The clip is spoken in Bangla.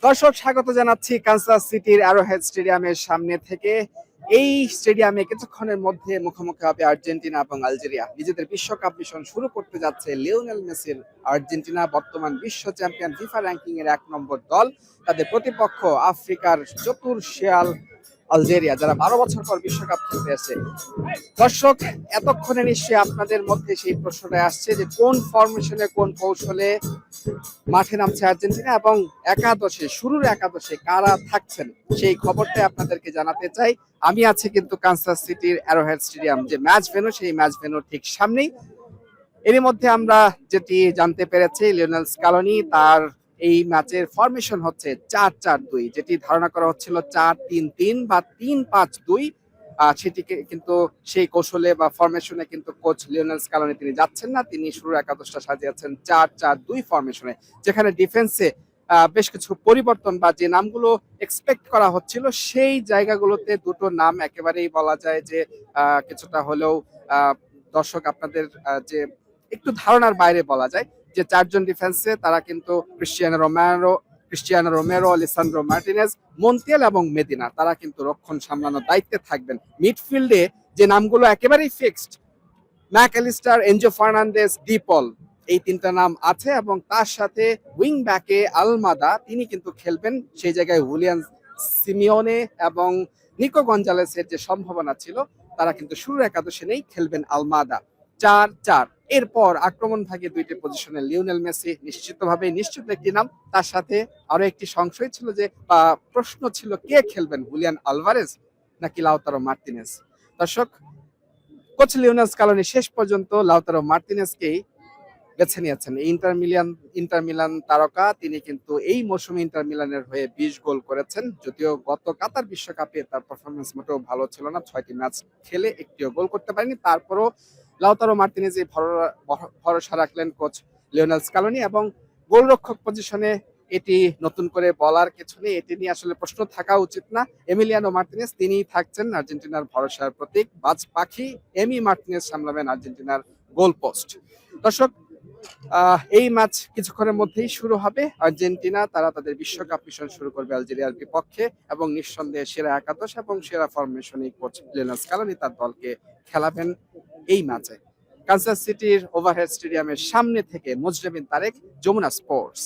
দর্শক স্বাগত জানাচ্ছি কানসাস সিটির অ্যারোহেড স্টেডিয়ামের সামনে থেকে। এই স্টেডিয়ামে কিছুক্ষণের মধ্যে মুখোমুখি হবে আর্জেন্টিনা এবং আলজেরিয়া। নিজেদের বিশ্বকাপ মিশন শুরু করতে যাচ্ছে লিওনেল মেসির আর্জেন্টিনা, বর্তমান বিশ্ব চ্যাম্পিয়ন, ফিফা র্যাঙ্কিং এর 1 নম্বর দল। তাদের প্রতিপক্ষ আফ্রিকার চতুর শেয়াল আলজেরিয়া, যারা 12 বছর পর বিশ্বকাপ খেলতে আসে। দর্শক, এতক্ষণে নিশ্চয়ই আপনাদের মধ্যে সেই প্রশ্নটা আসছে যে কোন ফরমেশনে, কোন কৌশলে মাঠে নামছে আর্জেন্টিনা এবং শুরুর একাদশে কারা থাকছেন, সেই খবরটাই আপনাদেরকে জানাতে চাই। আমি আছি কিন্তু কানসাস সিটির অ্যারোহেড স্টেডিয়াম, যে ম্যাচ ভেন্যু, সেই ম্যাচ ভেন্যুর ঠিক সামনেই। এরই মধ্যে আমরা যেটি জানতে পেরেছি, লিওনেল স্কালোনি তার এই ম্যাচের ফরমেশন হচ্ছে 4-4-2, যেটি ধারণা করা হচ্ছিল 4-3-3 বা 3-5-2। সেটিকে কিন্তু সেই কৌশলে বা ফরমেশনে কিন্তু কোচ লিওনেল স্কালোনি তিনি যাচ্ছেন না। তিনি শুরুর একাদশটা সাজিয়েছেন 4-4-2 ফরমেশনে, যেখানে ডিফেন্সে বেশ কিছু পরিবর্তন বা যে নামগুলো এক্সপেক্ট করা হচ্ছিল সেই জায়গাগুলোতে দুটো নাম একেবারেই বলা যায় যে কিছুটা হলেও দর্শক আপনাদের যে একটু ধারণার বাইরে বলা যায়। যে চারজন ডিফেন্সে তারা কিন্তু Cristiano Romero, Alessandro Martinez, Montiel এবং মেদিনা, তারা কিন্তু রক্ষণ সামলানোর দায়িত্বে থাকবেন। মিডফিল্ডে যে নামগুলো একেবারেই fixed, Mac Allister, Enzo Fernandez, De Paul, এই তিনটা নাম আছে এবং তার সাথে উইং ব্যাকে আলমাদা, তিনি কিন্তু খেলবেন। সেই জায়গায় হুলিয়ান সিমিওনে এবং নিকো গঞ্জালেসের যে সম্ভাবনা ছিল, তারা কিন্তু শুরুর একাদশে নেই, খেলবেন আলমাদা। 4-4। এরপর আক্রমণ ভাগে দুইটি পজিশনে লিওনেল মেসি নিশ্চিত একটি নাম। তার সাথে আরো একটি সংশয় ছিল যে প্রশ্ন ছিল, কে খেলবেন, হুলিয়ান আলভারেজ নাকি লাউতারো মার্টিনেজ। দর্শক, কোচ লিওনেল স্কালোনি শেষ পর্যন্ত লাউতারো মার্টিনেজকেই বেছে নিয়েছেন। ইন্টার মিলান তারকা, তিনি কিন্তু এই মৌসুমে ইন্টার মিলানের হয়ে 20 গোল করেছেন। যদিও গত কাতার বিশ্বকাপে তার পারফরমেন্স মোটেও ভালো ছিল না, 6টি ম্যাচ খেলে একটিও গোল করতে পারেনি। তারপরও লাউতারো মার্টিনেজ ভরসা রাখলেন কোচ লিওনেল স্কালোনি। এবং গোলরক্ষক পজিশনে এটি নতুন করে বলার কিছু নেই, এটি নিয়ে আসলে প্রশ্ন থাকা উচিত না। এমিলিয়ানো মার্টিনেজ তিনিই থাকছেন আর্জেন্টিনার ভরসার প্রতীক। বাজ পাখি এমি মার্টিনেজ সামলাবেন আর্জেন্টিনার গোল পোস্ট। দর্শক, এই ম্যাচ কিছুক্ষণের মধ্যেই শুরু হবে। আর্জেন্টিনা তারা তাদের বিশ্বকাপ মিশন শুরু করবে আলজেরিয়ার বিপক্ষে এবং নিঃসন্দেহে সেরা একাদশ এবং সেরা ফরমেশনে কোচ লিওনেল স্কালোনি তার দলকে খেলাবেন এই ম্যাচে। কানসাস সিটির ওভারহেড স্টেডিয়ামের সামনে থেকে মুজরেবিন তারেক, যমুনা স্পোর্টস।